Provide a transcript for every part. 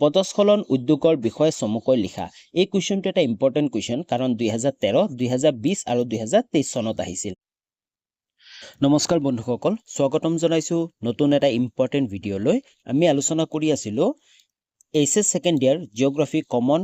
পদস্খলন উদ্যোগৰ বিষয়ে চমুকৈ লিখা এই কুৱেশ্যনটো এটা ইম্পৰ্টেণ্ট কুৱেশ্যন কাৰণ 2013 2020 আৰু 2023 চনত আহিছিল নমস্কাৰ বন্ধুসকল স্বাগতম জনাইছো নতুন এটা ইম্পৰ্টেণ্ট ভিডিঅ'লৈ আমি আলোচনা কৰি আছিলো এইচএছ সেকেন্ড ইয়াৰ জিওগ্ৰাফি কমন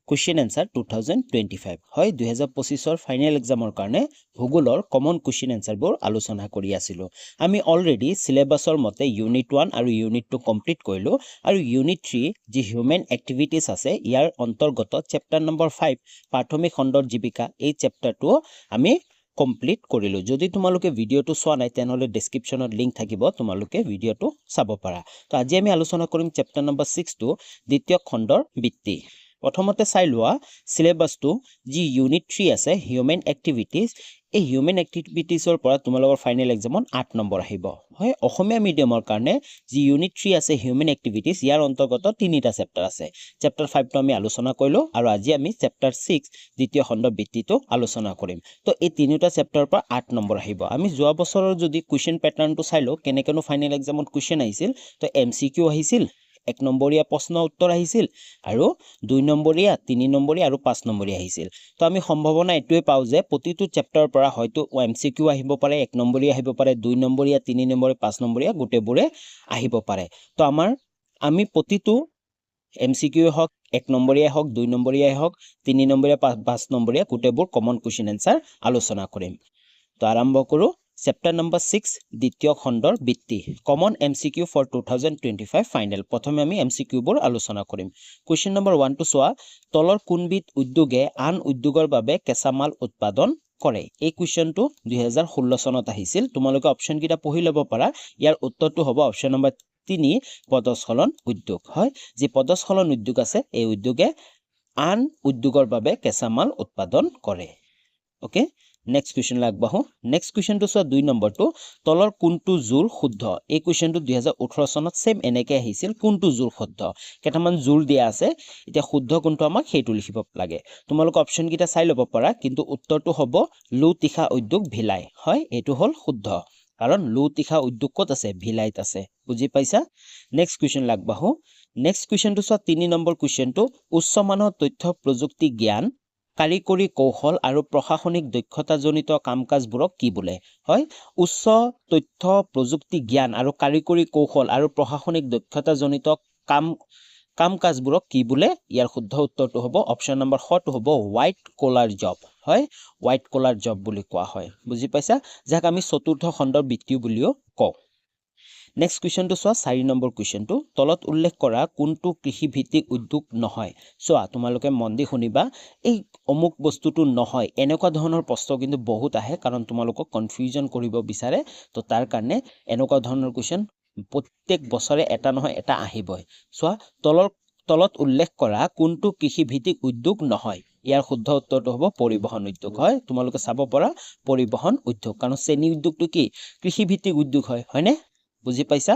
কুৱেশ্যন এনসাৰ 2025 হয় 2025 ফাইনেল এক্সামৰ কাৰণে ভূগোলৰ কমন কুৱেশ্যন এনসাৰবোৰ আলোচনা কৰি আছিলো আমি অলৰেডি সিলেবাসৰ মতে ইউনিট 1 আৰু ইউনিট 2 কমপ্লিট কৰিলো আৰু ইউনিট 3 যি হিউম্যান এক্টিভিটিজ আছে ইয়াৰ অন্তৰ্গত চেপ্টাৰ নম্বৰ 5 প্ৰাথমিক খণ্ডৰ জীৱিকা এই চেপ্টাৰটো আমি কমপ্লিট কৰিলো যদি তোমালোকে ভিডিওটো চোৱা নাই তেনহলে ডেসক্ৰিপচনত লিংক থাকিব তোমালোকে ভিডিওটো চাব পাৰা তো আজি আমি আলোচনা কৰিম চেপ্টাৰ নম্বৰ 6 টো দ্বিতীয় খণ্ডৰ বৃত্তি প্ৰথমতে চাই লোৱা সিলেবাসটো যি ইউনিট 3 আছে হিউম্যান এক্টিভিটিজ এই হিউম্যান এক্টিভিটিজৰ পৰা তোমালোকৰ ফাইনেল এক্সামত 8 নম্বৰ আহিব হয় অসমীয়া মিডিয়ামৰ কাৰণে যি ইউনিট 3 আছে হিউম্যান এক্টিভিটিজ ইয়াৰ অন্তৰ্গত তিনিটা চেপ্টাৰ আছে চেপ্টাৰ 5 টো আমি আলোচনা কৰিলো আৰু আজি আমি চেপ্টাৰ 6 দ্বিতীয় খণ্ড বৃত্তিটো আলোচনা কৰিম তো এই তিনিটা চেপ্টাৰৰ পৰা 8 নম্বৰ আহিব আমি যোৱা বছৰৰ যদি কোৱেশ্চন প্যাটাৰ্নটো চাইলো কেনেকেনো ফাইনেল এক্সামত কোৱেশ্চন আহিছিল তো এমসিকিউ আহিছিল 1 নম্বৰীয়া প্ৰশ্ন উত্তৰ আহিছিল আৰু 2 নম্বৰীয়া 3 নম্বৰীয়া আৰু 5 নম্বৰীয়া আহিছিল তো আমি সম্ভাৱনা এটোৱে পাও যে প্ৰতিটো চেপ্টাৰৰ পৰা হয়তো এমসিকিউ আহিব পাৰে 1 নম্বৰীয়া আহিব পাৰে 2 নম্বৰীয়া 3 নম্বৰীয়া 5 নম্বৰীয়া গোটেবোৰে আহিব পাৰে তো আমি প্ৰতিটো এমসিকিউ হক 1 নম্বৰীয়া হক 2 নম্বৰীয়া হক 3 নম্বৰীয়া 5 নম্বৰীয়া গোটেবোৰ কমন কোৱেশ্চন আনসাৰ আলোচনা কৰিম তো আৰম্ভ কৰো চেপ্টাৰ নম্বৰ 6 দ্বিতীয় খণ্ডৰ বৃত্তি কমন এমসিকিউ ফৰ 2025 ফাইনেল প্ৰথমে আমি এমসিকিউ বোৰ আলোচনা কৰিম কোৱেশ্চন নম্বৰ 1 টো চোৱা তলৰ কোনবিধ উদ্যোগে আন উদ্যোগৰ বাবে কেঁচামাল উৎপাদন কৰে এই কোৱেশ্চনটো 2016 চনত আহিছিল তোমালোকে অপচন কিটা পঢ়ি লব পাৰা ইয়াৰ উত্তৰটো হ'ব অপচন নম্বৰ 3 পদস্খলন উদ্যোগ হয় যি পদস্খলন উদ্যোগ আছে এই উদ্যোগে আন উদ্যোগৰ বাবে কেঁচামাল উৎপাদন কৰে ওকে নেক্সট কোৱেশ্চন লাগবাহু নেক্সট কোৱেশ্চনটো চোৱা 2 নম্বৰটো তলৰ কোনটো জোৰ শুদ্ধ এই কোৱেশ্চনটো 2018 চনত সেম এনেকৈ আহিছিল কোনটো জোৰ শুদ্ধ কেটামান জোৰ দিয়া আছে এতিয়া শুদ্ধ কোনটো আমাক হেতু লিখিব লাগে তোমালোক অপচন কিটা চাই লব পাৰা কিন্তু উত্তৰটো হ'ব লুতিখা উদ্যোগ ভিলাই হয় এটো হল শুদ্ধ কাৰণ লুতিখা উদ্যোগ কত আছে ভিলাইত আছে বুজি পাইছা নেক্সট কোৱেশ্চন লাগবাহু নেক্সট কোৱেশ্চনটো চোৱা 3 নম্বৰ কোৱেশ্চনটো উচ্চ মানৰ তথ্য প্ৰযুক্তি জ্ঞান কাৰিকৰী কৌশল আৰু প্ৰশাসনিক দক্ষতাজনিত কামকাজবোৰক কি বোলে হয় উচ্চ তথ্য প্ৰযুক্তি জ্ঞান আৰু কাৰিকৰী কৌশল আৰু প্ৰশাসনিক দক্ষতাজনিত কামকাজবোৰক কি বোলে ইয়াৰ শুদ্ধ উত্তৰটো হ'ব অপচন নম্বৰ 4 টো হ'ব হোৱাইট কলাৰ জব হয় হোৱাইট কলাৰ জব বুলি কোৱা হয় বুজি পাইছা যাক আমি চতুৰ্থ খণ্ডৰ বৃত্তি বুলিও কওঁ নেক্সট কোৱেশ্চনটো চোৱা 4 নম্বৰ কোৱেশ্চনটো তলত উল্লেখ কৰা কোনটো কৃষি ভিত্তিক উদ্যোগ নহয় চোৱা তোমালোকে মন দি শুনিবা এই অমুক বস্তুটো নহয় এনেকুৱা ধৰণৰ প্ৰশ্ন কিন্তু বহুত আহে কাৰণ তোমালোকক কনফিউজন কৰিব বিচাৰে তো তাৰ কাৰণে এনেকুৱা ধৰণৰ কোৱেশ্চন প্ৰত্যেক বছৰে এটা নহয় এটা আহিবই চোৱা তলত উল্লেখ কৰা কোনটো কৃষি ভিত্তিক উদ্যোগ নহয় ইয়াৰ শুদ্ধ উত্তৰটো হ'ব পৰিবহন উদ্যোগ হয় তোমালোকে চাব পৰা পৰিবহন উদ্যোগ কাৰণ শ্ৰেণী উদ্যোগটো কি কৃষি ভিত্তিক উদ্যোগ হয়নে বুজি পাইছা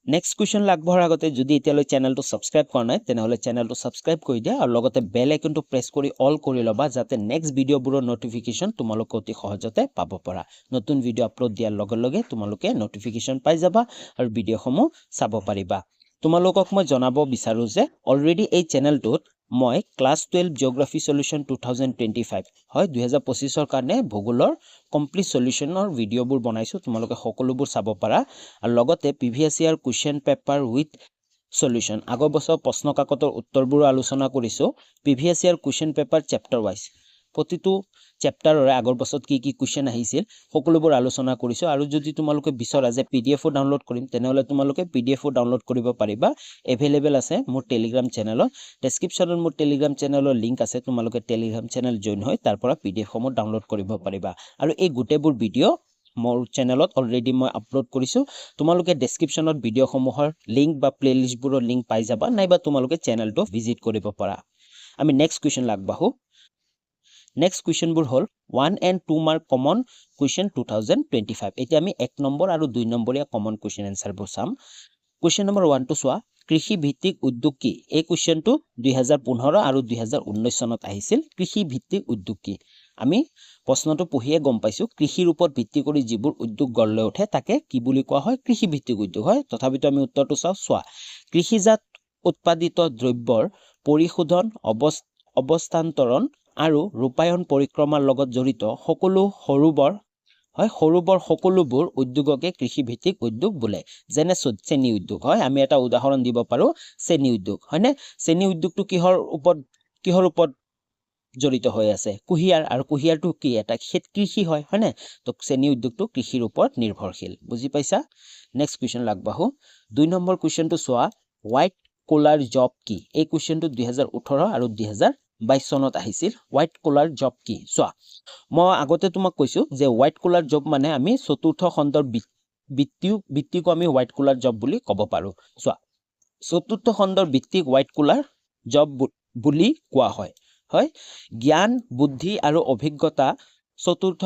নেক্সট কোৱেশ্চন লাগবৰ আগতে যদি এতিয়ালৈ চেনেলটো সাবস্ক্ৰাইব কৰা নাই তেনেহলে চেনেলটো সাবস্ক্ৰাইব কৰি দিয়া আৰু লগতে বেল আইকনটো প্ৰেছ কৰি অল কৰি লবা যাতে নেক্সট ভিডিওবোৰৰ নটিফিকেশন তোমালোকে অতি সহজতে পাব পাৰা নতুন ভিডিও আপলোড দিয়াৰ লগে লগে তোমালোকে নটিফিকেশন পাই যাবা আৰু ভিডিওসমূহ চাব পাৰিবা তোমালোকক মই জনাব বিচাৰো যে অলৰেডি এই চেনেলটোত মই ক্লাস 12 জিওগ্ৰাফি সলিউশন 2025 হয় 2025 ৰ কাৰণে ভূগোলৰ কমপ্লিট সলিউশনৰ ভিডিওবোৰ বনাইছো তোমালোকে সকলোবোৰ চাব পাৰা আৰু লগতে প্ৰিভিয়াস ইয়াৰ কোৱেশ্চন পেপাৰ উইথ সলিউশন আগৰ বছৰ প্ৰশ্ন কাকতৰ উত্তৰবোৰ আলোচনা কৰিছো প্ৰিভিয়াস ইয়াৰ কোৱেশ্চন পেপাৰ চেপ্টাৰ ওয়াইজ প্ৰতিটো চেপ্টাৰৰে আগৰ বছৰত কি কোৱেশ্চন আহিছিল সকলোবোৰ আলোচনা কৰিছো আৰু যদি তোমালোকে বিচৰা যে পিডিএফও ডাউনলোড কৰিম তেনেহলে তোমালোকে পিডিএফও ডাউনলোড কৰিব পাৰিবা এভেইলেবল আছে মোৰ টেলিগ্ৰাম চেনেলত ডেসক্ৰিপচনত মোৰ টেলিগ্ৰাম চেনেলৰ লিংক আছে তোমালোকে টেলিগ্ৰাম চেনেল জয়েন হৈ তাৰ পৰা পিডিএফ সমূহ ডাউনলোড কৰিব পাৰিবা আৰু এই গোটেবোৰ ভিডিও মোৰ চেনেলত অলৰেডি মই আপলোড কৰিছো তোমালোকে ডেসক্ৰিপচনত ভিডিও সমূহৰ লিংক বা প্লেলিষ্টবোৰৰ লিংক পাই যাবা নাইবা তোমালোকে চেনেলটো ভিজিট কৰিব পাৰা আমি নেক্সট কোৱেশ্চন লাগবাহু নেক্সট কোৱেশ্চনবোৰ হল 1 and 2 মাৰ্ক কমন কোৱেশ্চন 2025 এতিয়া আমি 1 নম্বৰ আৰু 2 নম্বৰীয়া কমন কোৱেশ্চন আনসাৰবোৰ চাম কোৱেশ্চন নম্বৰ 1 টো চোৱা কৃষি ভিত্তিক উদ্যোগ কি এই কোৱেশ্চনটো 2015 আৰু 2019 চনত আহিছিল কৃষি ভিত্তিক উদ্যোগ কি আমি প্ৰশ্নটো পঢ়িয়ে গম পাইছো কৃষিৰ ওপৰত ভিত্তি কৰি যিবোৰ উদ্যোগ গঢ় লৈ উঠে তাকে কি বুলি কোৱা হয় কৃষি ভিত্তিক উদ্যোগ হয় তথাপিতো আমি উত্তৰটো চাও চোৱা কৃষিজাত উৎপাদিত দ্ৰব্যৰ পৰিশোধন অৱস্থান্তৰণ আৰু ৰূপায়ণ পৰিক্ৰমাৰ লগত জড়িত সকলো সৰু-বৰ সকলোবোৰ উদ্যোগকে কৃষিভিত্তিক উদ্যোগ বোলে যেনে চেনী উদ্যোগ হয় আমি এটা উদাহৰণ দিব পাৰো চেনী উদ্যোগ হয়নে চেনী উদ্যোগটো কিহৰ ওপৰত জড়িত হৈ আছে কুহিয়াৰ আৰু কুহিয়াৰটো কি এটা কৃষি হয় হয়নে তো চেনী উদ্যোগটো কৃষিৰ ওপৰত নিৰ্ভৰশীল বুজি পাইছা নেক্সট কোৱেশ্চন লাগবাহু 2 নম্বৰ কোৱেশ্চনটো চোৱা হোৱাইট কলাৰ জব কি এই কোৱেশ্চনটো 2018 আৰু 2022 চনত আহিছিল হোৱাইট কলাৰ জব কি চোৱা মই আগতে তোমাক কৈছো যে হোৱাইট কলাৰ জব মানে আমি চতুৰ্থ খণ্ডৰ ভিত্তিক আমি হোৱাইট কলাৰ জব বুলি ক'ব পাৰো চোৱা চতুৰ্থ খণ্ডৰ ভিত্তিক হোৱাইট কলাৰ জব বুলি কোৱা হয় জ্ঞান বুদ্ধি আৰু অভিজ্ঞতা চতুৰ্থ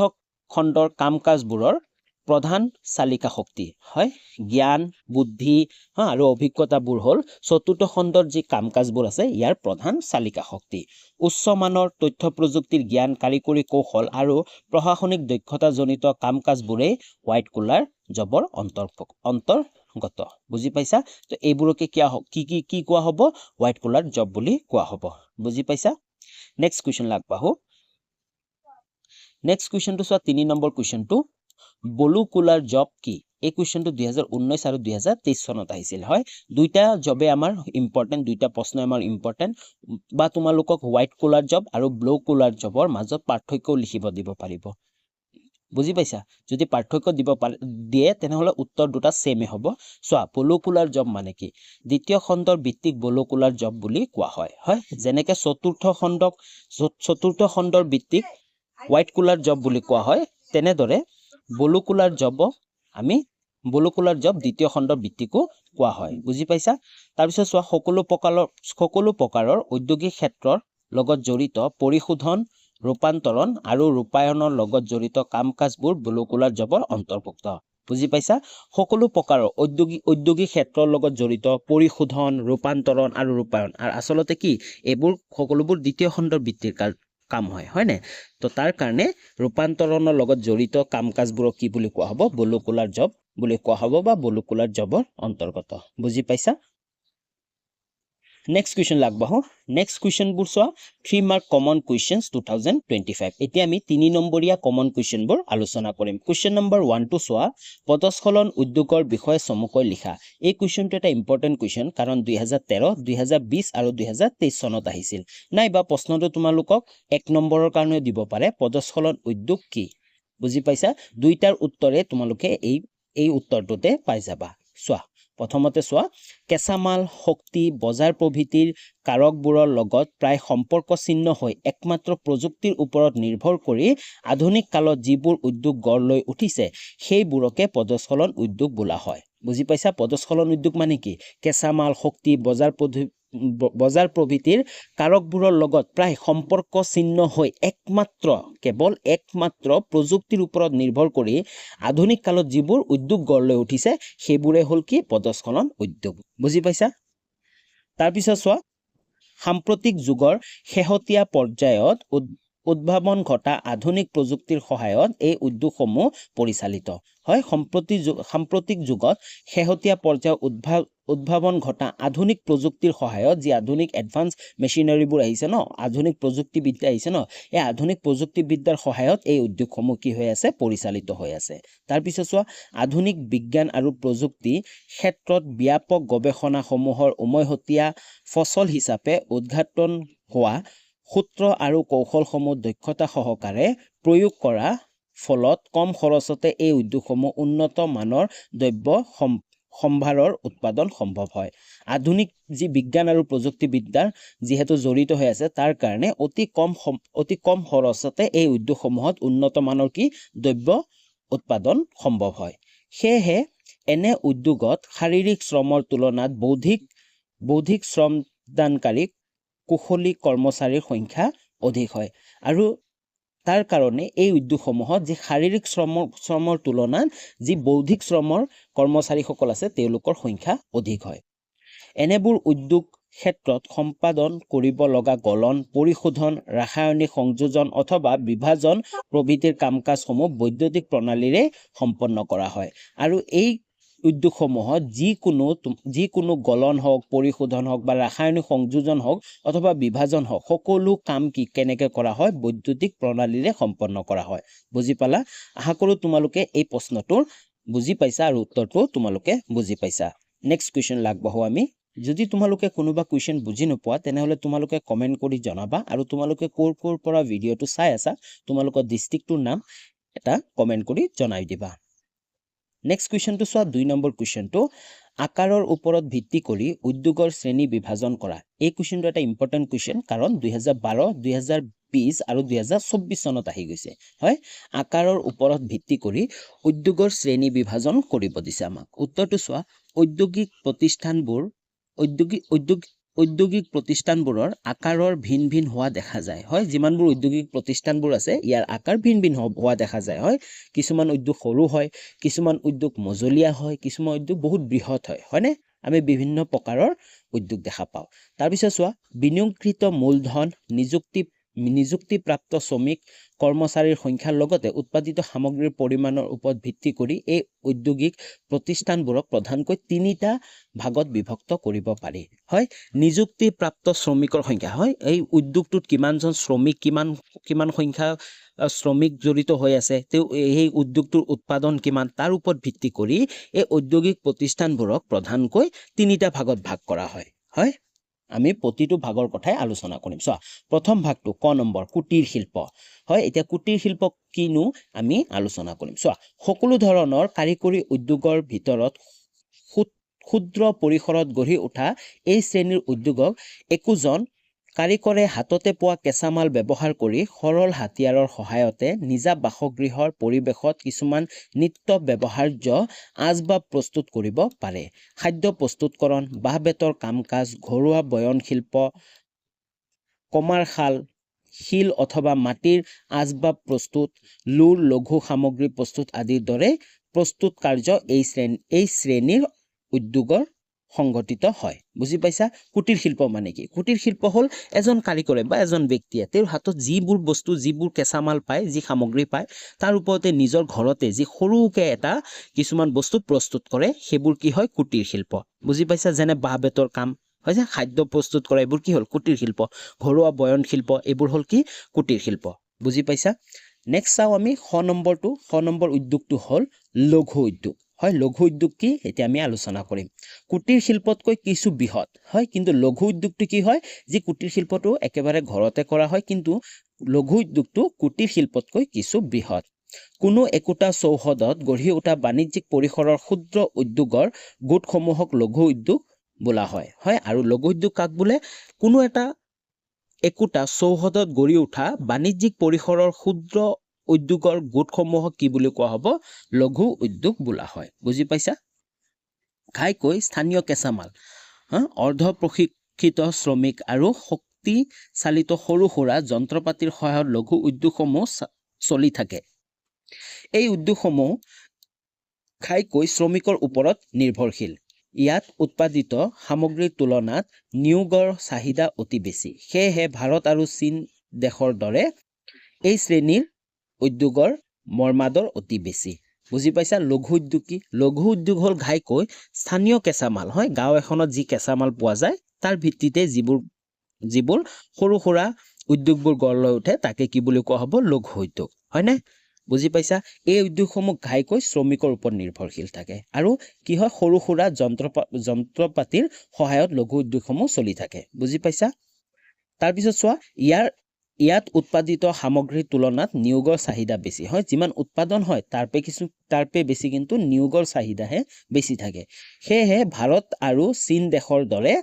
খণ্ডৰ কাম-কাজবোৰৰ প্ৰধান চালিকা শক্তি হয় জ্ঞান বুদ্ধি আৰু অভিজ্ঞতাবোৰ হ'ল চতুৰ্থ খণ্ডৰ যি কাম-কাজবোৰ আছে ইয়াৰ প্ৰধান চালিকা শক্তি উচ্চ মানৰ তথ্য প্ৰযুক্তিৰ জ্ঞান কাৰিকৰী কৌশল আৰু প্ৰশাসনিক দক্ষতাজনিত কাম-কাজবোৰে হোৱাইট কলাৰ জবৰ অন্তৰ্গত বুজি পাইছা তো এইবোৰকে কি কোৱা হ'ব হোৱাইট কলাৰ জব বুলি কোৱা হ'ব বুজি পাইছা নেক্সট কোৱেশ্চন লাগবাহু নেক্সট কোৱেশ্চনটো চোৱা 3 নম্বৰ কোৱেশ্চনটো ব্লু কলাৰ জব কি এই কোৱেশ্চনটো 2019 আৰু 2023 চনত আহিছিল হয় দুইটা জবে আমাৰ ইম্পৰ্টেন্ট দুইটা প্ৰশ্ন আমাৰ ইম্পৰ্টেন্ট বা তোমালোকক হোৱাইট কলাৰ জব আৰু ব্লু কলাৰ জবৰ মাজত পাৰ্থক্য লিখিব দিব পাৰিব বুজি পাইছা যদি পাৰ্থক্য দিয়ে তেনেহলে উত্তৰ দুটা সেমে হ'ব চোৱা ব্লু কলাৰ জব মানে কি দ্বিতীয় খণ্ডৰ ভিত্তিক ব্লু কলাৰ জব বুলি কোৱা হয় যেনেকে চতুৰ্থ খণ্ডৰ ভিত্তিক হোৱাইট কলাৰ জব বুলি কোৱা হয় তেনেদৰে ব্লু কলাৰ জব দ্বিতীয় খণ্ডৰ ভিত্তিকো কোৱা হয় বুজি পাইছা তাৰ পিছত চোৱা সকলো প্ৰকাৰৰ ঔদ্যোগিক ক্ষেত্ৰৰ লগত জড়িত পৰিশোধন ৰূপান্তৰণ আৰু ৰূপায়ণৰ লগত জড়িত কাম-কাজবোৰ ব্লু কলাৰ জবৰ অন্তৰ্ভুক্ত বুজি পাইছা সকলো প্ৰকাৰৰ ঔদ্যোগিক ক্ষেত্ৰৰ লগত জড়িত পৰিশোধন ৰূপান্তৰণ আৰু ৰূপায়ণ আৰু আচলতে কি এইবোৰ সকলোবোৰ দ্বিতীয় খণ্ডৰ ভিত্তিৰ কাম হয় নে তো তাৰ কাৰণে ৰূপান্তৰণৰ লগত জড়িত কাম-কাজবোৰক কি বুলি কোৱা হ'ব ব্লু কলাৰ জব বুলি কোৱা হ'ব বা ব্লু কলাৰ জবৰ অন্তৰ্গত বুজি পাইছা নেক্সট কোৱেশ্চন লাগবাহু নেক্সট কোৱেশ্চনবোৰ চোৱা 3 মাৰ্ক কমন কোৱেশ্চনছ 2025 এতিয়া আমি 3 নম্বৰীয়া কমন কোৱেশ্চনবোৰ আলোচনা কৰিম কোৱেশ্চন নম্বৰ 1 টো চোৱা পদস্খলন উদ্যোগৰ বিষয়ে চমুকৈ লিখা এই কোৱেশ্চনটো এটা ইম্পৰ্টেন্ট কোৱেশ্চন কাৰণ 2013 2020 আৰু 2023 চনত আহিছিল নাইবা প্ৰশ্নটো তোমালোকক 1 নম্বৰৰ কাৰণে দিব পাৰে পদস্খলন উদ্যোগ কি বুজি পাইছা দুইটাৰ উত্তৰে তোমালোকে এই উত্তৰটোতে পাই যাবা চোৱা প্ৰথমতে চোৱা কেঁচামাল শক্তি বজাৰ প্ৰভিতিৰ কাৰকবোৰৰ লগত প্ৰায় সম্পৰ্ক চিহ্ন হৈ একমাত্ৰ প্ৰযুক্তিৰ ওপৰত নিৰ্ভৰ কৰি আধুনিক কালত যিবোৰ উদ্যোগ গঢ় লৈ উঠিছে সেইবোৰকে পদস্খলন উদ্যোগ বোলা হয় বুজি পাইছা পদস্খলন উদ্যোগ মানে কি কেঁচামাল শক্তি বজাৰ প্ৰভিতিৰ কাৰকবোৰৰ লগত প্ৰায় সম্পৰ্ক চিহ্ন হৈ কেৱল একমাত্ৰ প্ৰযুক্তিৰ ওপৰত নিৰ্ভৰ কৰি আধুনিক কালত যিবোৰ উদ্যোগ গঢ় লৈ উঠিছে সেইবোৰে হ'ল কি পদস্খলন উদ্যোগ বুজি পাইছা তাৰ পিছত চোৱা সাম্প্ৰতিক যুগৰ শেহতীয়া পৰ্যায়ত উদ্ভাৱন ঘটা আধুনিক প্ৰযুক্তিৰ সহায়ত এই উদ্যোগসমূহ পৰিচালিত হয় সাম্প্ৰতিক যুগত শেহতীয়া পৰ্যায়ত উদ্ভাৱন ঘটা আধুনিক প্ৰযুক্তিৰ সহায়ত যি আধুনিক এডভান্স মেচিনাৰীবোৰ আহিছে ন আধুনিক প্ৰযুক্তিবিদ্যা আহিছে ন এই আধুনিক প্ৰযুক্তিবিদ্যাৰ সহায়ত এই উদ্যোগসমূহ কি হৈ আছে পৰিচালিত হৈ আছে তাৰ পিছত চোৱা আধুনিক বিজ্ঞান আৰু প্ৰযুক্তি ক্ষেত্ৰত ব্যাপক গৱেষণাসমূহৰ উমৈহতীয়া ফচল হিচাপে উদ্ঘাটন হোৱা সূত্ৰ আৰু কৌশলসমূহ দক্ষতা সহকাৰে প্ৰয়োগ কৰা ফলত কম খৰচতে এই উদ্যোগসমূহ উন্নত মানৰ দ্ৰব্য সম্ভাৰৰ উৎপাদন সম্ভৱ হয় আধুনিক যি বিজ্ঞান আৰু প্ৰযুক্তিবিদ্যাৰ যিহেতু জড়িত হৈ আছে তাৰ কাৰণে অতি কম খৰচতে এই উদ্যোগসমূহত উন্নত মানৰ কি দ্ৰব্য উৎপাদন সম্ভৱ হয় সেয়েহে এনে উদ্যোগত শাৰীৰিক শ্ৰমৰ তুলনাত বৌদ্ধিক শ্ৰমদানকাৰী কুশলী কৰ্মচাৰীৰ সংখ্যা অধিক হয় আৰু তাৰ কাৰণে এই উদ্যোগসমূহত যি শাৰীৰিক শ্ৰমৰ তুলনাত যি বৌদ্ধিক শ্ৰমৰ কৰ্মচাৰীসকল আছে তেওঁলোকৰ সংখ্যা অধিক হয় এনেবোৰ উদ্যোগ ক্ষেত্ৰত সম্পাদন কৰিব লগা গলন পৰিশোধন ৰাসায়নিক সংযোজন অথবা বিভাজন প্ৰভৃতিৰ কাম-কাজসমূহ বৈদ্যুতিক প্ৰণালীৰে সম্পন্ন কৰা হয় আৰু এই উদ্যোগসমূহত যিকোনো গলন হওক, পৰিশোধন হওক বা ৰাসায়নিক সংযোজন হওক অথবা বিভাজন হওক, সকলো কাম কেনেকৈ কৰা হয়? বৈদ্যুতিক প্ৰণালীৰে সম্পন্ন কৰা হয়। বুজি পালা? আশা কৰোঁ তোমালোকে এই প্ৰশ্নটোৰ বুজি পাইছা আৰু উত্তৰটো তোমালোকে বুজি পাইছা। নেক্সট কুৱেশ্যন আগবাঢ়ো আমি। যদি তোমালোকে কোনোবা কুৱেশ্যন বুজি নোপোৱা তেনেহ'লে তোমালোকে কমেণ্ট কৰি জনাবা আৰু তোমালোকে ক'ৰ পৰা ভিডিঅ'টো চাই আছা তোমালোকৰ ডিষ্ট্ৰিক্টটোৰ নাম এটা কমেণ্ট কৰি জনাই দিবা। নেক্সট কুৱেশ্যনটো চোৱা, 2 নম্বৰ কুৱেশ্যনটো, আকাৰৰ ওপৰত ভিত্তি কৰি উদ্যোগৰ শ্ৰেণী বিভাজন কৰা। এই কুৱেশ্যনটো এটা ইম্পৰ্টেণ্ট কুৱেশ্যন, কাৰণ 2012, 2020 আৰু 2024 চনত আহি গৈছে। হয়, আকাৰৰ ওপৰত ভিত্তি কৰি উদ্যোগৰ শ্ৰেণী বিভাজন কৰিব দিছে আমাক। উত্তৰটো চোৱা, ঔদ্যোগিক প্ৰতিষ্ঠানবোৰৰ আকাৰৰ ভিন ভিন হোৱা দেখা যায়। হয়, যিমানবোৰ ঔদ্যোগিক প্ৰতিষ্ঠানবোৰ আছে ইয়াৰ আকাৰ ভিন ভিন হোৱা দেখা যায়। হয়, কিছুমান উদ্যোগ সৰু হয়, কিছুমান উদ্যোগ মজলীয়া হয়, কিছুমান উদ্যোগ বহুত বৃহৎ হয়। হয়নে? আমি বিভিন্ন প্ৰকাৰৰ উদ্যোগ দেখা পাওঁ। তাৰপিছত চোৱা, বিনিয়োগকৃত মূলধন, নিযুক্তিপ্ৰাপ্ত শ্ৰমিক, কৰ্মচাৰীৰ সংখ্যাৰ লগতে উৎপাদিত সামগ্ৰীৰ পৰিমাণৰ ওপৰত ভিত্তি কৰি এই ঔদ্যোগিক প্ৰতিষ্ঠানবোৰক প্ৰধানকৈ 3টা ভাগত বিভক্ত কৰিব পাৰি। হয়, নিযুক্তিপ্ৰাপ্ত শ্ৰমিকৰ সংখ্যা। হয়, এই উদ্যোগটোত কিমানজন শ্ৰমিক, কিমান সংখ্যা শ্ৰমিক জড়িত হৈ আছে, সেই উদ্যোগটোৰ উৎপাদন কিমান, তাৰ ওপৰত ভিত্তি কৰি এই ঔদ্যোগিক প্ৰতিষ্ঠানবোৰক প্ৰধানকৈ 3টা ভাগত ভাগ কৰা হয়। হয়, আমি প্ৰতিটো ভাগৰ কথাই আলোচনা কৰিম। চোৱা, প্ৰথম ভাগটো ক নম্বৰ, কুটিৰ শিল্প। হয়, এতিয়া কুটিৰ শিল্প কিনো আমি আলোচনা কৰিম। চোৱা, সকলো ধৰণৰ কাৰিকৰী উদ্যোগৰ ভিতৰত ক্ষুদ্ৰ পৰিসৰত গঢ়ি উঠা এই শ্ৰেণীৰ উদ্যোগক একোজন কাৰিকৰে হাততে পোৱা কেঁচামাল ব্যৱহাৰ কৰি সৰল হাতিয়াৰৰ সহায়তে নিজা বাসগৃহৰ পৰিৱেশত কিছুমান নিত্য ব্যৱহাৰ্য আচবাব প্ৰস্তুত কৰিব পাৰে। খাদ্য প্ৰস্তুতকৰণ, বাঁহ বেতৰ কাম কাজ, ঘৰুৱা বয়নশিল্প, কমাৰশাল, শিল অথবা মাটিৰ আচবাব প্ৰস্তুত, লঘু সামগ্ৰী প্ৰস্তুত আদিৰ দৰে প্ৰস্তুত কাৰ্য এই শ্ৰেণীৰ উদ্যোগৰ সংগঠিত হয়। বুজি পাইছা? কুটিৰ শিল্প মানে কি? কুটিৰ শিল্প হ'ল এজন কাৰিকৰে বা এজন ব্যক্তিয়ে তেওঁৰ হাতত যিবোৰ বস্তু, যিবোৰ কেঁচামাল পায়, যি সামগ্ৰী পায়, তাৰ ওপৰতে নিজৰ ঘৰতে যি সৰুকে এটা কিছুমান বস্তু প্ৰস্তুত কৰে, সেইবোৰ কি হয়? কুটিৰ শিল্প। বুজি পাইছা? যেনে বাঁহ বেতৰ কাম হৈছে, খাদ্য প্ৰস্তুত কৰা, এইবোৰ কি হ'ল? কুটিৰ শিল্প। ঘৰুৱা বয়ন শিল্প, এইবোৰ হ'ল কি? কুটিৰ শিল্প। বুজি পাইছা? নেক্সট চাওঁ আমি খ নম্বৰ উদ্যোগটো হ'ল লঘু উদ্যোগ। হয়, লঘু উদ্যোগ কি? এতিয়া আমি আলোচনা কৰিম। কুটিৰ শিল্পতকৈ কিছু বৃহৎ। হয়, কিন্তু লঘু উদ্যোগটো কি হয়? যি কুটিৰ শিল্পটো একেবাৰে ঘৰতে কৰা হয়, কিন্তু লঘু উদ্যোগটো কুটিৰ শিল্পতকৈ কিছু বৃহৎ। কোনো একোটা চৌহদত গঢ়ি উঠা বাণিজ্যিক পৰিসৰৰ ক্ষুদ্ৰ উদ্যোগৰ গোটসমূহক লঘু উদ্যোগ বোলা হয়। হয়, আৰু লঘু উদ্যোগ কাক বোলে? কোনো একোটা চৌহদত গঢ়ি উঠা বাণিজ্যিক পৰিসৰৰ ক্ষুদ্ৰ উদ্যোগৰ গোটসমূহক কি বুলি কোৱা হ'ব? লঘু উদ্যোগ বোলা হয়। বুজি পাইছা? ঘাইকৈ স্থানীয় কেঁচামাল, অৰ্ধ প্ৰশিক্ষিত শ্ৰমিক আৰু শক্তি চালিত সৰু সুৰা যন্ত্ৰপাতিৰ সহায়ত লঘু উদ্যোগসমূহ চলি থাকে। এই উদ্যোগসমূহ ঘাইকৈ শ্ৰমিকৰ ওপৰত নিৰ্ভৰশীল। ইয়াত উৎপাদিত সামগ্ৰীৰ তুলনাত নিয়োগৰ চাহিদা অতি বেছি। সেয়েহে ভাৰত আৰু চীন দেশৰ দৰে এই শ্ৰেণীৰ উদ্যোগৰ মৰ্যাদা অতি বেছি। বুজি পাইছা? লঘু উদ্যোগ কি? লঘু উদ্যোগ হ'ল ঘাইকৈ স্থানীয় কেঁচামাল। হয়, গাঁও এখনত যি কেঁচামাল পোৱা যায় তাৰ ভিত্তিতে যিবোৰ সৰু সুৰা উদ্যোগবোৰ গঢ় লৈ উঠে তাকে কি বুলি কোৱা হ'ব? লঘু উদ্যোগ। হয়নে? বুজি পাইছা? এই উদ্যোগসমূহ ঘাইকৈ শ্ৰমিকৰ ওপৰত নিৰ্ভৰশীল থাকে আৰু কি হয়? সৰু সুৰা যন্ত্ৰপাতিৰ সহায়ত লঘু উদ্যোগসমূহ চলি থাকে। বুজি পাইছা? তাৰপিছত চোৱা, ইয়াত উৎপাদিত সামগ্ৰীৰ তুলনাত নিয়োগৰ চাহিদা বেছি। হয়, যিমান উৎপাদন হয় তাৰপে বেছি কিন্তু নিয়োগৰ চাহিদাহে বেছি থাকে। সেয়েহে ভাৰত আৰু চীন দেশৰ দৰে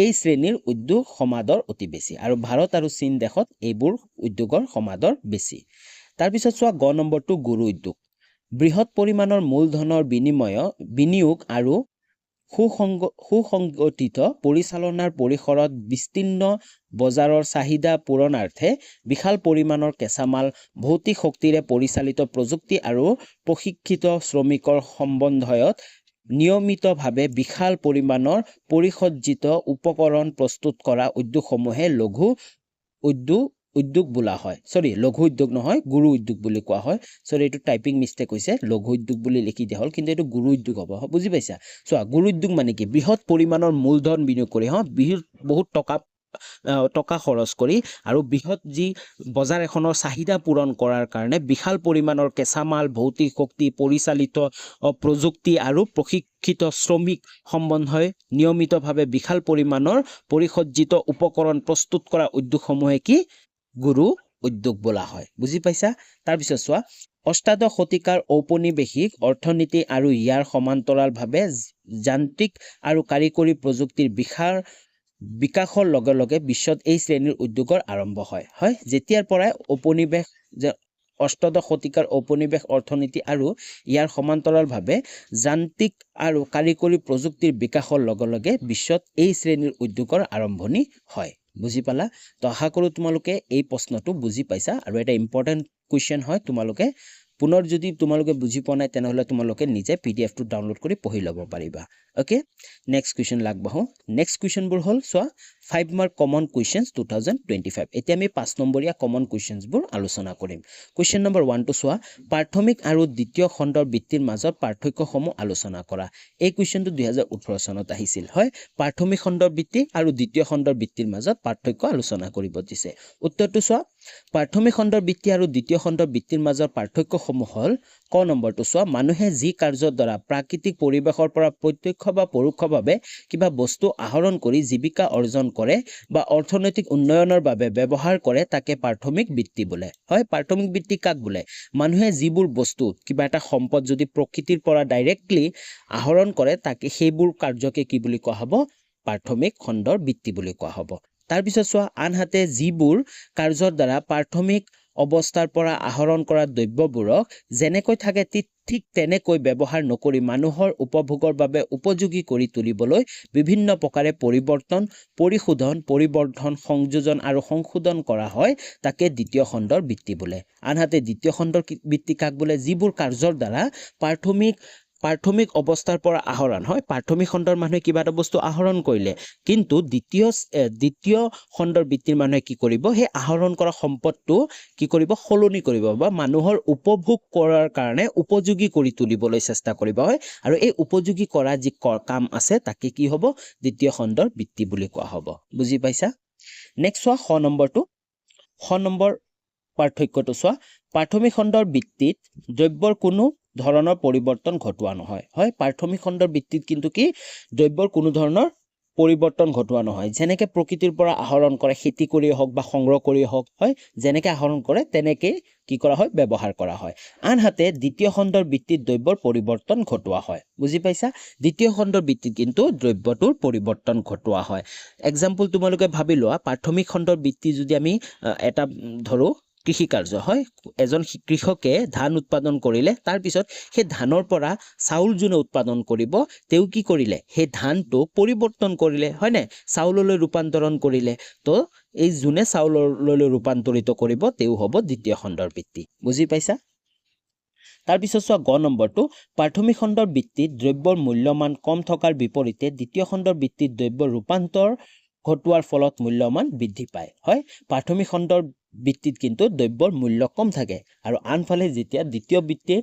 এই শ্ৰেণীৰ উদ্যোগ সমাদৰ অতি বেছি, আৰু ভাৰত আৰু চীন দেশত এইবোৰ উদ্যোগৰ সমাদৰ বেছি। তাৰপিছত চোৱা, গ নম্বৰটো গুৰু উদ্যোগ। বৃহৎ পৰিমাণৰ মূলধনৰ বিনিয়োগ আৰু সুসংগঠিত পৰিচালনাৰ পৰিসৰত বিস্তীৰ্ণ বজাৰৰ চাহিদা পূৰণাৰ্থে বিশাল পৰিমাণৰ কেঁচামাল, ভৌতিক শক্তিৰে পৰিচালিত প্ৰযুক্তি আৰু প্ৰশিক্ষিত শ্ৰমিকৰ সমন্বয়ত নিয়মিতভাৱে বিশাল পৰিমাণৰ পৰিসজ্জিত উপকৰণ প্ৰস্তুত কৰা উদ্যোগসমূহে লঘু উদ্যোগ উদ্যোগ বোলা হয় সৰি লঘু উদ্যোগ নহয় গুৰু উদ্যোগ বুলি কোৱা হয় সৰি এইটো টাইপিং মিষ্টেক হৈছে লঘু উদ্যোগ বুলি লিখি দিয়া হ'ল কিন্তু এইটো গুৰু উদ্যোগ হ'ব বুজি পাইছা চোৱা গুৰু উদ্যোগ মানে কি বৃহৎ পৰিমাণৰ মূলধন বিনিয়োগ কৰি বহুত টকা খৰচ কৰি আৰু বৃহৎ যি বজাৰ এখনৰ চাহিদা পূৰণ কৰাৰ কাৰণে বিশাল পৰিমাণৰ কেঁচামাল ভৌতিক শক্তি পৰিচালিত প্ৰযুক্তি আৰু প্ৰশিক্ষিত শ্ৰমিক সম্বন্ধই নিয়মিতভাৱে বিশাল পৰিমাণৰ পৰিসজ্জিত উপকৰণ প্ৰস্তুত কৰা উদ্যোগসমূহে কি গুৰু উদ্যোগ বোলা হয় বুজি পাইছা তাৰপিছত চোৱা অষ্টাদশ শতিকাৰ ঔপনিৱেশিক অৰ্থনীতি আৰু ইয়াৰ সমান্তৰালভাৱে যান্ত্ৰিক আৰু কাৰিকৰী প্ৰযুক্তিৰ বিকাশৰ লগে লগে বিশ্বত এই শ্ৰেণীৰ উদ্যোগৰ আৰম্ভ হয় যেতিয়াৰ পৰাই ঔপনিৱেশ অষ্টাদশ শতিকাৰ ঔপনিৱেশ অৰ্থনীতি আৰু ইয়াৰ সমান্তৰালভাৱে যান্ত্ৰিক আৰু কাৰিকৰী প্ৰযুক্তিৰ বিকাশৰ লগে লগে বিশ্বত এই শ্ৰেণীৰ উদ্যোগৰ আৰম্ভণি হয় বুজি পালা তো আশা কৰো তোমালোকে এই প্ৰশ্নটো বুজি পাইছা আৰু এটা ইম্পৰ্টেন্ট কোৱেশ্চন হয় তোমালোকে পুনৰ যদি তোমালোকে বুজি পোৱা নাই তেনেহলে তোমালোকে নিজে PDF টো ডাউনলোড কৰি পঢ়ি ল'ব পাৰিবা ওকে নেক্সট কোৱেশ্চন লাগবাহো নেক্সট কোৱেশ্চন বোৰ হল সো 5 মাৰ্ক কমন কোৱেশ্চনছ 2025 এতিয়া আমি 5 নম্বৰীয়া কমন কোৱেশ্চনছ বোৰ আলোচনা কৰিম কোৱেশ্চন নম্বৰ 1 টো সোৱা প্ৰাথমিক আৰু দ্বিতীয় খণ্ডৰ বৃত্তিৰ মাজত পাৰ্থক্যসমূহ আলোচনা কৰা এই কোৱেশ্চনটো 2018 চনত আহিছিল হয় প্ৰাথমিক খণ্ডৰ বৃত্তি আৰু দ্বিতীয় খণ্ডৰ বৃত্তিৰ মাজত পাৰ্থক্য আলোচনা কৰিব দিছে উত্তৰটো সোৱা প্ৰাথমিক খণ্ডৰ বৃত্তি আৰু দ্বিতীয় খণ্ডৰ বৃত্তিৰ মাজৰ পাৰ্থক্যসমূহ হল ক নম্বৰটো সোৱা মানুহে যি কাৰ্যৰ দ্বাৰা প্ৰাকৃতিক পৰিবেশৰ পৰা প্ৰত্যক্ষ বা পৰোক্ষভাৱে কিবা বস্তু আহৰণ কৰি জীৱিকা অৰ্জন কৰে বা অৰ্থনৈতিক উন্নয়নৰ বাবে ব্যৱহাৰ কৰে তাকে প্ৰাথমিক বৃত্তি বোলে হয় প্ৰাথমিক বৃত্তি কাক বোলে মানুহে যিবোৰ বস্তু কিবা এটা সম্পদ যদি প্ৰকৃতিৰ পৰা ডাইৰেক্টলি আহৰণ কৰে তাকে সেইবোৰ কাৰ্যকে কি বুলি কোৱা হ'ব প্ৰাথমিক খণ্ডৰ বৃত্তি বুলি কোৱা হ'ব তাৰ পিছত সোৱা আনহাতে যিবোৰ কাৰ্যৰ দ্বাৰা প্ৰাথমিক অৱস্থাৰ পৰা আহৰণ কৰা দ্ৰব্যবোৰক যেনেকৈ থাকে ঠিক তেনেকৈ ব্যৱহাৰ নকৰি মানুহৰ উপভোগৰ বাবে উপযোগী কৰি তুলিবলৈ বিভিন্ন প্ৰকাৰে পৰিবৰ্ধন সংযোজন আৰু সংশোধন কৰা হয় তাকে দ্বিতীয় খণ্ডৰ বৃত্তি বোলে আনহাতে দ্বিতীয় খণ্ডৰ বৃত্তি কাক বোলে যিবোৰ কাৰ্যৰ দ্বাৰা প্ৰাথমিক অৱস্থাৰ পৰা আহৰণ হয় প্ৰাথমিক খণ্ডৰ মানুহে কিবা এটা বস্তু আহৰণ কৰিলে কিন্তু দ্বিতীয় খণ্ডৰ বৃত্তিৰ মানুহে কি কৰিব সেই আহৰণ কৰা সম্পদটো কি কৰিব সলনি কৰিব বা মানুহৰ উপভোগ কৰাৰ কাৰণে উপযোগী কৰি তুলিবলৈ চেষ্টা কৰিব হয় আৰু এই উপযোগী কৰা যি কাম আছে তাকে কি হ'ব দ্বিতীয় খণ্ডৰ বৃত্তি বুলি কোৱা হ'ব বুজি পাইছা নেক্সট সোৱা খ নম্বৰ পাৰ্থক্যটো সোৱা প্ৰাথমিক খণ্ডৰ বৃত্তিত দ্ৰব্যৰ কোনো ধৰণৰ পৰিৱৰ্তন ঘটোৱা নহয় হয় প্ৰাথমিক খণ্ডৰ বৃত্তিত কিন্তু কি দ্ৰব্যৰ কোনো ধৰণৰ পৰিৱৰ্তন ঘটোৱা নহয় যেনেকৈ প্ৰকৃতিৰ পৰা আহৰণ কৰে খেতি কৰি হওক বা সংগ্ৰহ কৰি হওক হয় যেনেকৈ আহৰণ কৰে তেনেকৈ কি কৰা হয় ব্যৱহাৰ কৰা হয় আনহাতে দ্বিতীয় খণ্ডৰ বৃত্তিত দ্ৰব্যৰ পৰিৱৰ্তন ঘটোৱা হয় বুজি পাইছা দ্বিতীয় খণ্ডৰ বৃত্তিত কিন্তু দ্ৰব্যটোৰ পৰিৱৰ্তন ঘটোৱা হয় এক্সাম্পল তোমালোকে ভাবি লোৱা প্ৰাথমিক খণ্ডৰ বৃত্তি যদি আমি এটা ধৰো কৃষি কাৰ্য হয় এজন কৃষকে ধান উৎপাদন কৰিলে তাৰ পিছত সেই ধানৰ পৰা চাউল যোনে উৎপাদন কৰিব তেও কি কৰিলে সেই ধানটো পৰিৱৰ্তন কৰিলে হয় না চাউললৈ ৰূপান্তৰণ কৰিলে তো এই যোনে চাউললৈ ৰূপান্তৰিত কৰিব তেও হ'ব দ্বিতীয় খণ্ডৰ বৃত্তি বুজি পাইছা তাৰ পিছত গ নম্বৰটো প্ৰাথমিক খণ্ডৰ বৃত্তিত দ্ৰব্যৰ মূল্যমান কম থকাৰ বিপৰীতে দ্বিতীয় খণ্ডৰ বৃত্তিত দ্ৰব্যৰ ৰূপান্তৰ ঘটোৱাৰ ফলত মূল্যমান বৃদ্ধি পায় হয় প্ৰাথমিক খণ্ডৰ বৃত্তিত কিন্তু দ্ৰব্যৰ মূল্য কম থাকে আৰু আনফালে যেতিয়া দ্বিতীয় বৃত্তিৰ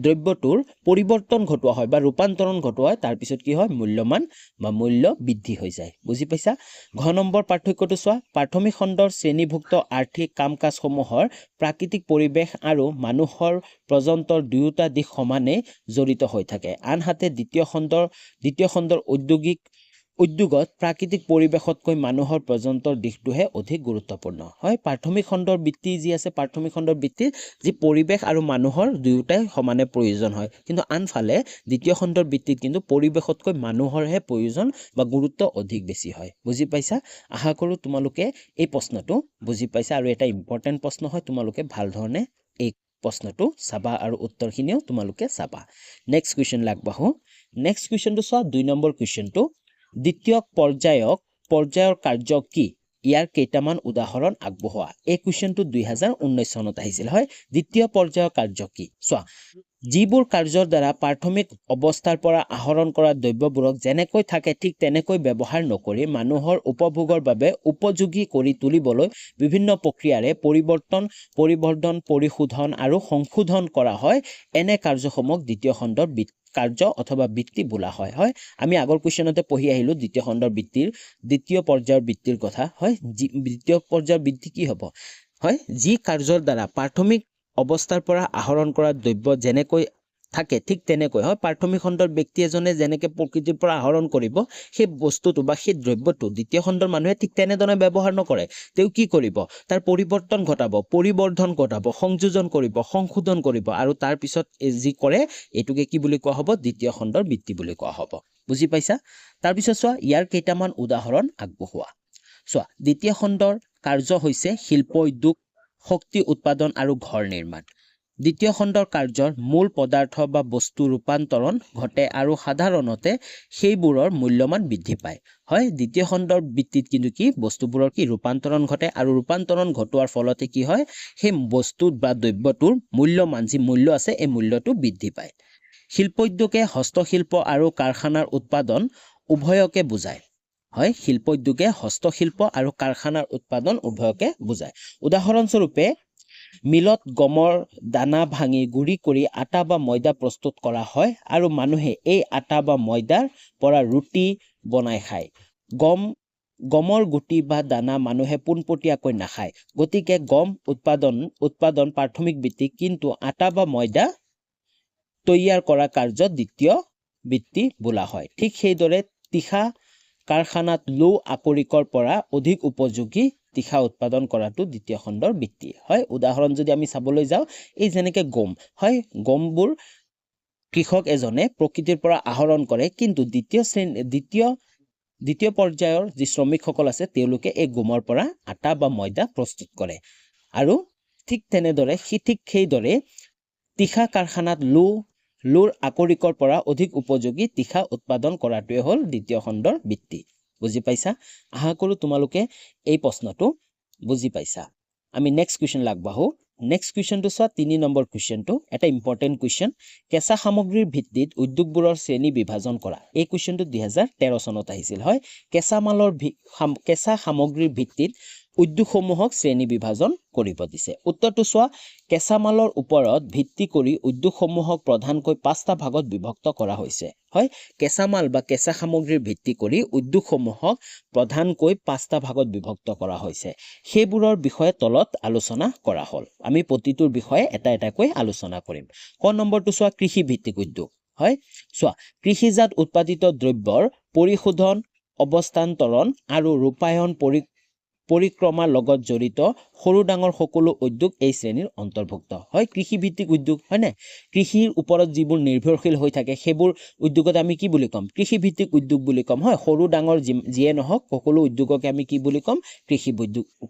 দ্ৰব্যটোৰ পৰিৱৰ্তন ঘটোৱা হয় বা ৰূপান্তৰণ ঘটোৱা হয় তাৰ পিছত কি হয় মূল্যমান বা মূল্য বৃদ্ধি হৈ যায় বুজি পাইছা ঘ নম্বৰ পাৰ্থক্যটো চোৱা প্ৰাথমিক খণ্ডৰ শ্ৰেণীভুক্ত আৰ্থিক কাম কাজসমূহৰ প্ৰাকৃতিক পৰিৱেশ আৰু মানুহৰ পৰ্যন্তৰ দুয়োটা দিশ সমানে জড়িত হৈ থাকে আনহাতে দ্বিতীয় খণ্ডৰ উদ্যোগত প্ৰাকৃতিক পৰিৱেশতকৈ মানুহৰ পৰ্যন্তৰ দিশটোহে অধিক গুৰুত্বপূৰ্ণ হয় প্ৰাথমিক খণ্ডৰ বৃত্তি যি আছে প্ৰাথমিক খণ্ডৰ বৃত্তিৰ যি পৰিৱেশ আৰু মানুহৰ দুয়োটাই সমানে প্ৰয়োজন হয় কিন্তু আনফালে দ্বিতীয় খণ্ডৰ বৃত্তিত কিন্তু পৰিৱেশতকৈ মানুহৰহে প্ৰয়োজন বা গুৰুত্ব অধিক বেছি হয় বুজি পাইছা আশা কৰো তোমালোকে এই প্ৰশ্নটো বুজি পাইছা আৰু এটা ইম্পৰ্টেন্ট প্ৰশ্ন হয় তোমালোকে ভাল ধৰণে এই প্ৰশ্নটো চাবা আৰু উত্তৰখিনিও তোমালোকে চাবা নেক্সট কুৱেশ্চন লাগবাহো নেক্সট কুৱেশ্চনটো চোৱা 2 নম্বৰ কুৱেশ্চনটো দ্বিতীয় পৰ্যায়ৰ কাৰ্য কি ইয়াৰ কেইটামান উদাহৰণ আগবঢ়োৱা এই কুৱেশ্চনটো 2019 চনত আহিছিল হয় দ্বিতীয় পৰ্যায়ৰ কাৰ্য কি চোৱা যিবোৰ কাৰ্যৰ দ্বাৰা প্ৰাথমিক অৱস্থাৰ পৰা আহৰণ কৰা দ্ৰব্যবোৰক যেনেকৈ থাকে ঠিক তেনেকৈ ব্যৱহাৰ নকৰি মানুহৰ উপভোগৰ বাবে উপযোগী কৰি তুলিবলৈ বিভিন্ন প্ৰক্ৰিয়াৰে পৰিবৰ্ধন, পৰিশোধন আৰু সংশোধন কৰা হয়। এনে কাৰ্যসমূহক দ্বিতীয় খণ্ডৰ কাৰ্য অথবা বৃত্তি বোলা হয়। হয়, আমি আগৰ কুৱেশ্যনতে পঢ়ি আহিলো দ্বিতীয় খণ্ডৰ বৃত্তিৰ দ্বিতীয় পৰ্যায়ৰ বৃত্তিৰ কথা। হয়, দ্বিতীয় পৰ্যায়ৰ বৃত্তি কি হ'ব? হয়, যি কাৰ্যৰ দ্বাৰা প্ৰাথমিক অৱস্থাৰ পৰা আহৰণ কৰা দ্ৰব্য যেনেকৈ থাকে ঠিক তেনেকৈ হয়, প্ৰাথমিক খণ্ডৰ ব্যক্তি এজনে যেনেকৈ প্ৰকৃতিৰ পৰা আহৰণ কৰিব সেই বস্তুটো বা সেই দ্ৰব্যটো দ্বিতীয় খণ্ডৰ মানুহে ঠিক তেনেদৰে ব্যৱহাৰ নকৰে। তেওঁ কি কৰিব? তাৰ পৰিৱৰ্তন ঘটাব, পৰিবৰ্ধন ঘটাব, সংযোজন কৰিব, সংশোধন কৰিব আৰু তাৰ পিছত যি কৰে এইটোকে কি বুলি কোৱা হ'ব? দ্বিতীয় খণ্ডৰ বৃত্তি বুলি কোৱা হ'ব। বুজি পাইছা? তাৰপিছত চোৱা ইয়াৰ কেইটামান উদাহৰণ আগবঢ়োৱা। চোৱা, দ্বিতীয় খণ্ডৰ কাৰ্য হৈছে শিল্প উদ্যোগ, শক্তি উৎপাদন আৰু ঘৰ নিৰ্মাণ। দ্বিতীয় খণ্ডৰ কাৰ্যৰ মূল পদাৰ্থ বা বস্তু ৰূপান্তৰণ ঘটে আৰু সাধাৰণতে সেইবোৰৰ মূল্যমান বৃদ্ধি পায়। হয়, দ্বিতীয় খণ্ডৰ বৃত্তিত কিন্তু কি বস্তুবোৰৰ কি ৰূপান্তৰণ ঘটে আৰু ৰূপান্তৰণ ঘটোৱাৰ ফলতে কি হয়? সেই বস্তু বা দ্ৰব্যটোৰ মূল্যমান যি মূল্য আছে এই মূল্যটো বৃদ্ধি পায়। শিল্প উদ্যোগে হস্তশিল্প আৰু কাৰখানাৰ উৎপাদন উভয়কে বুজায়। হয়, শিল্প উদ্যোগে হস্তশিল্প আৰু কাৰখানাৰ উৎপাদন উভয়কে বুজায়। উদাহৰণস্বৰূপে মিলত গমৰ দানা ভাঙি গুৰি কৰি আটা বা ময়দা প্ৰস্তুত কৰা হয় আৰু মানুহে এই আটা বা ময়দাৰ পৰা ৰুটি বনাই খায়। গমৰ গুটি বা দানা মানুহে পোনপটীয়াকৈ নাখায়। গতিকে গম উৎপাদন প্ৰাথমিক বৃত্তি, কিন্তু আটা বা ময়দা তৈয়াৰ কৰা কাৰ্য দ্বিতীয় বৃত্তি বোলা হয়। ঠিক সেইদৰে তীখা কাৰখানাত লো আকৰিকৰ পৰা অধিক উপযোগী তীখা উৎপাদন কৰাটো দ্বিতীয় খণ্ডৰ বৃত্তি। হয়, উদাহৰণ যদি আমি চাবলৈ যাওঁ, এই যেনেকৈ গম, হয়, গমবোৰ কৃষক এজনে প্ৰকৃতিৰ পৰা আহৰণ কৰে, কিন্তু দ্বিতীয় পৰ্যায়ৰ যি শ্ৰমিকসকল আছে তেওঁলোকে এই গমৰ পৰা আটা বা ময়দা প্ৰস্তুত কৰে। আৰু ঠিক তেনেদৰে সেইদৰে তীখা কাৰখানাত লোৰ আকৰিকৰ পৰা অধিক উপযোগী তীখা উৎপাদন কৰাটোৱে হ'ল দ্বিতীয় খণ্ডৰ বৃত্তি। বুজি পাইছা? আশা কৰোঁ তোমালোকে এই প্ৰশ্নটো বুজি পাইছা। আমি নেক্সট কুৱেশ্যন আগবাঢ়ো। নেক্সট কুৱেশ্যনটো চোৱা, 3 নম্বৰ কুৱেশ্যনটো এটা ইম্পৰ্টেণ্ট কুৱেশ্যন। কেঁচা সামগ্ৰীৰ ভিত্তিত উদ্যোগবোৰৰ শ্ৰেণী বিভাজন কৰা। এই কুৱেশ্যনটো 2013 চনত আহিছিল। হয়, কেঁচা সামগ্ৰীৰ ভিত্তিত উদ্যোগসমূহক শ্ৰেণী বিভাজন কৰিব দিছে। উত্তৰটো চোৱা, কেঁচা মালৰ ওপৰত ভিত্তি কৰি উদ্যোগসমূহক প্ৰধানকৈ 5টা ভাগত বিভক্ত কৰা হৈছে। হয়, কেঁচা মাল বা কেঁচা সামগ্ৰীৰ ভিত্তি কৰি উদ্যোগসমূহক প্ৰধানকৈ 5টা ভাগত বিভক্ত কৰা হৈছে। সেইবোৰৰ বিষয়ে তলত আলোচনা কৰা হ'ল। আমি প্ৰতিটোৰ বিষয়ে এটা এটাকৈ আলোচনা কৰিম। ক নম্বৰটো চোৱা, কৃষি ভিত্তিক উদ্যোগ। হয়, চোৱা, কৃষিজাত উৎপাদিত দ্ৰব্যৰ পৰিশোধন, অৱস্থান্তৰণ আৰু ৰূপায়ণ পৰিক্ৰমাৰ লগত জড়িত সৰু ডাঙৰ সকলো উদ্যোগ এই শ্ৰেণীৰ অন্তৰ্ভুক্ত। হয়, কৃষিভিত্তিক উদ্যোগ, হয়নে? কৃষিৰ ওপৰত যিবোৰ নিৰ্ভৰশীল হৈ থাকে সেইবোৰ উদ্যোগত আমি কি বুলি ক'ম? কৃষিভিত্তিক উদ্যোগ বুলি ক'ম। হয়, সৰু ডাঙৰ যিয়ে নহওক সকলো উদ্যোগকে আমি কি বুলি ক'ম?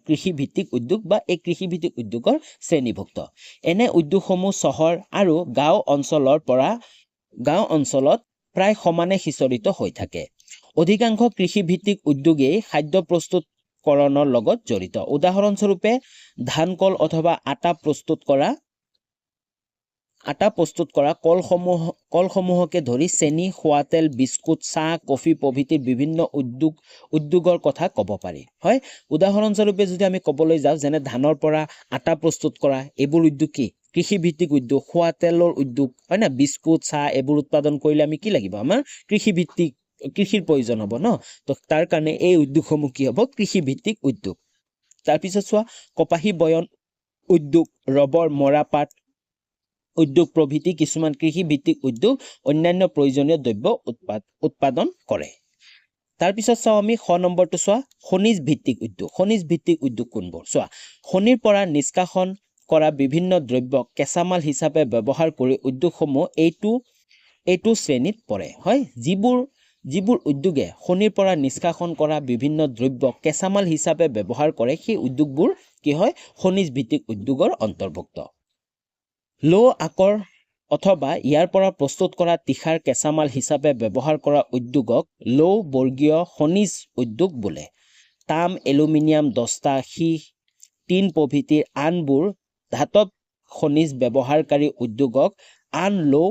কৃষিভিত্তিক উদ্যোগ বা এই কৃষিভিত্তিক উদ্যোগৰ শ্ৰেণীভুক্ত। এনে উদ্যোগসমূহ চহৰ আৰু গাঁও অঞ্চলত প্ৰায় সমানে সিঁচৰিত হৈ থাকে। অধিকাংশ কৃষিভিত্তিক উদ্যোগেই খাদ্য প্ৰস্তুতকৰণৰ লগত জড়িত। উদাহৰণস্বৰূপে ধান, কল অথবা আটা প্ৰস্তুত কৰা কলসমূহকে ধৰি চেনি, খোৱা তেল, বিস্কুট, চাহ, কফি প্ৰভৃতিৰ বিভিন্ন উদ্যোগৰ কথা ক'ব পাৰি। হয়, উদাহৰণস্বৰূপে যদি আমি ক'বলৈ যাওঁ, যেনে ধানৰ পৰা আটা প্ৰস্তুত কৰা এইবোৰ উদ্যোগ কি? কৃষিভিত্তিক উদ্যোগ। খোৱা তেলৰ উদ্যোগ, হয় না? বিস্কুট, চাহ এইবোৰ উৎপাদন কৰিলে আমি কি লাগিব? আমাৰ কৃষিৰ প্ৰয়োজন হ'ব ন? তো তাৰ কাৰণে এই উদ্যোগসমূহ কি হ'ব? কৃষিভিত্তিক উদ্যোগ। তাৰপিছত চোৱা, কপাহী বয়ন উদ্যোগ, ৰবৰ মৰাপাট উদ্যোগ প্ৰভৃতি কিছুমান কৃষিভিত্তিক উদ্যোগ অন্যান্য প্ৰয়োজনীয় দ্ৰব্য উৎপাদন কৰে। তাৰপিছত চাওঁ আমি খ নম্বৰটো চোৱা, খনিজ ভিত্তিক উদ্যোগ। খনিজ ভিত্তিক উদ্যোগ কোনবোৰ? চোৱা, খনিৰ পৰা নিষ্কাশন কৰা বিভিন্ন দ্ৰব্যক কেঁচামাল হিচাপে ব্যৱহাৰ কৰি উদ্যোগসমূহ এইটো শ্ৰেণীত পৰে। হয়, যিবোৰ উদ্যোগে খনিৰ পৰা নিষ্কাশন কৰা বিভিন্ন দ্ৰব্যক কেঁচামাল হিচাপে ব্যৱহাৰ কৰে সেই উদ্যোগবোৰ কি হয়? খনিজ ভিত্তিক উদ্যোগৰ অন্তৰ্ভুক্ত। লৌহ আকৰ অথবা ইয়াৰ পৰা প্ৰস্তুত কৰা তীখাৰ কেঁচামাল হিচাপে ব্যৱহাৰ কৰা উদ্যোগক লৌহ বৰ্গীয় খনিজ উদ্যোগ বোলে। তাম, এলুমিনিয়াম, দস্তা, সীহ, টিন প্ৰভৃতিৰ আনবোৰ ধাতৱ খনিজ ব্যৱহাৰকাৰী উদ্যোগক আন লো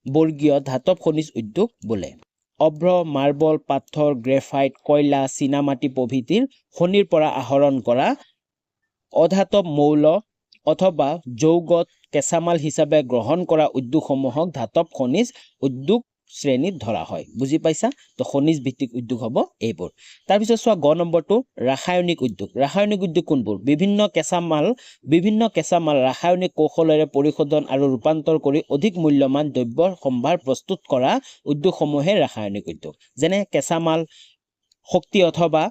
বৰ্গীয় ধাতৱ খনিজ উদ্যোগ বোলে অভ্ৰ মাৰ্বল পাথৰ গ্ৰেফাইট কয়লা চীনামাটি প্ৰভৃতিৰ খনিৰ পৰা আহৰণ কৰা অধাতৱ মৌল অথবা যৌগত কেঁচামাল হিচাপে গ্ৰহণ কৰা উদ্যোগসমূহক ধাতৱ খনিজ উদ্যোগ শ্ৰেণীত ধৰা হয় বুজি পাইছা তো খনিজ ভিত্তিক উদ্যোগ হ'ব এইবোৰ তাৰপিছত চোৱা গ নম্বৰটো ৰাসায়নিক উদ্যোগ কোনবোৰ বিভিন্ন কেঁচামাল ৰাসায়নিক কৌশলেৰে পৰিশোধন আৰু ৰূপান্তৰ কৰি অধিক মূল্যৱান দ্ৰব্যৰ সম্ভাৰ প্ৰস্তুত কৰা উদ্যোগসমূহে ৰাসায়নিক উদ্যোগ যেনে কেঁচামাল শক্তি অথবা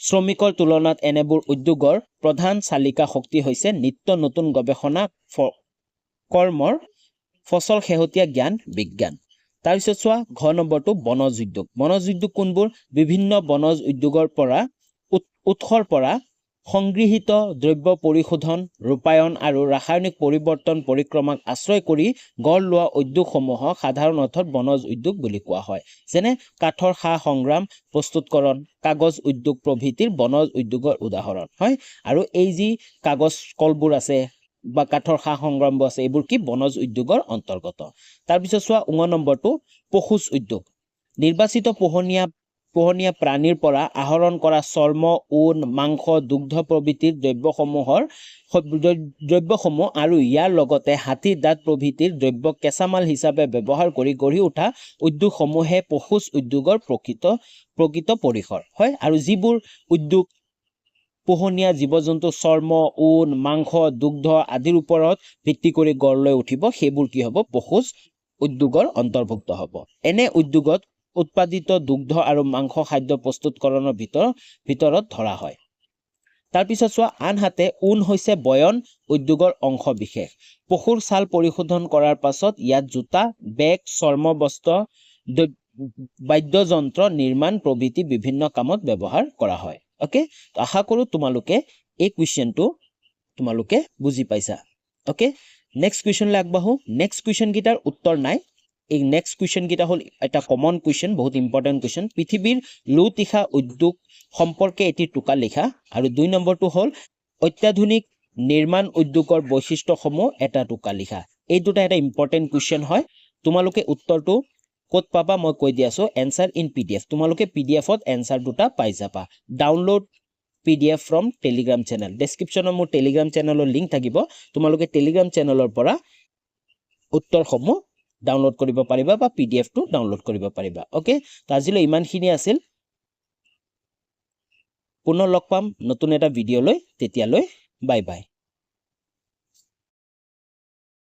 শ্ৰমিকৰ তুলনাত এনেবোৰ উদ্যোগৰ প্ৰধান চালিকা শক্তি হৈছে নিত্য নতুন গৱেষণা কৰ্মৰ ফচল শেহতীয়া জ্ঞান বিজ্ঞান তাৰপিছত চোৱা ঘ নম্বৰটো বনজ উদ্যোগ কোনবোৰ বিভিন্ন বনজ উদ্যোগৰ পৰা উৎসৰ পৰা সংগৃহীত দ্ৰব্য পৰিশোধন ৰূপায়ণ আৰু ৰাসায়নিক পৰিৱৰ্তন পৰিক্ৰমাক আশ্ৰয় কৰি গঢ় লোৱা উদ্যোগসমূহক সাধাৰণ অৰ্থত বনজ উদ্যোগ বুলি কোৱা হয় যেনে কাঠৰ সা সংগ্ৰাম প্ৰস্তুতকৰণ কাগজ উদ্যোগ প্ৰভৃতিৰ বনজ উদ্যোগৰ উদাহৰণ হয় আৰু এই যি কাগজ কলবোৰ আছে বা কাঠৰ সা সংগ্ৰামবোৰ আছে এইবোৰ কি বনজ উদ্যোগৰ অন্তৰ্গত তাৰপিছত চোৱা ঙ নম্বৰটো পশুজ উদ্যোগ নিৰ্বাচিত পোহনীয়া প্ৰাণীৰ পৰা আহৰণ কৰা চৰ্ম ঊণ মাংস দুগ্ধ প্ৰভৃতিৰ দ্ৰব্যসমূহ আৰু ইয়াৰ লগতে হাতীৰ দাঁত প্ৰভৃতিৰ দ্ৰব্য কেঁচামাল হিচাপে ব্যৱহাৰ কৰি গঢ়ি উঠা উদ্যোগসমূহে পশুজ উদ্যোগৰ প্ৰকৃত পৰিসৰ হয় আৰু যিবোৰ উদ্যোগ পোহনীয়া জীৱ জন্তু চৰ্ম ঊণ মাংস দুগ্ধ আদিৰ ওপৰত ভিত্তি কৰি গঢ় লৈ উঠিব সেইবোৰ কি হ'ব পশুজ উদ্যোগৰ অন্তৰ্ভুক্ত হ'ব এনে উদ্যোগত উৎপাদিত দুগ্ধ আৰু মাংস খাদ্য প্ৰস্তুতকৰণৰ ভিতৰত ধৰা হয় তাৰপিছত চোৱা আনহাতে ঊণ হৈছে বয়ন উদ্যোগৰ অংশ বিশেষ পশুৰ ছাল পৰিশোধন কৰাৰ পাছত ইয়াত জোতা বেগ চৰ্ম বস্ত্ৰ বাদ্যযন্ত্ৰ নিৰ্মাণ প্ৰভৃতি বিভিন্ন কামত ব্যৱহাৰ কৰা হয় ওকে তো আশা কৰো তোমালোকে এই কুৱেশ্যনটো তোমালোকে বুজি পাইছা ওকে নেক্সট কুৱেশ্যনলৈ আগবাঢ়ো নেক্সট কুৱেশ্যন গিটাৰ উত্তৰ নাই এই নেক্সট কুৱেশ্যন গিটা হল এটা কমন কুৱেশ্যন বহুত ইম্পৰ্টেন্ট কুৱেশ্যন পৃথিৱীৰ লো তীখা উদ্যোগ সম্পৰ্কে এটি টোকা লিখা আৰু 2 নম্বৰটো হল অত্যাধুনিক নিৰ্মাণ উদ্যোগৰ বৈশিষ্ট্যসমূহ এটা টোকা লিখা এই দুটা এটা ইম্পৰ্টেন্ট কুৱেশ্যন হয় তোমালোকে উত্তৰটো ক'ত পাবা মই কৈ দি আছো এনসাৰ ইন পিডিএফ তোমালোকে পিডিএফত এনসাৰ দুটা পাই যাবা download PDF from Telegram channel descriptionত মোৰ Telegram channelৰ লিংক থাকিব তোমালোকে Telegram channelৰ পৰা উত্তৰসমূহ ডাউনলোড কৰিব পাৰিবা বা PDF টো ডাউনলোড কৰিব পাৰিবা ওকে তো আজিলৈ ইমানখিনি আছিল পুনৰ লগ পাম নতুন এটা ভিডিঅ লৈ তেতিয়ালৈ বাই বাই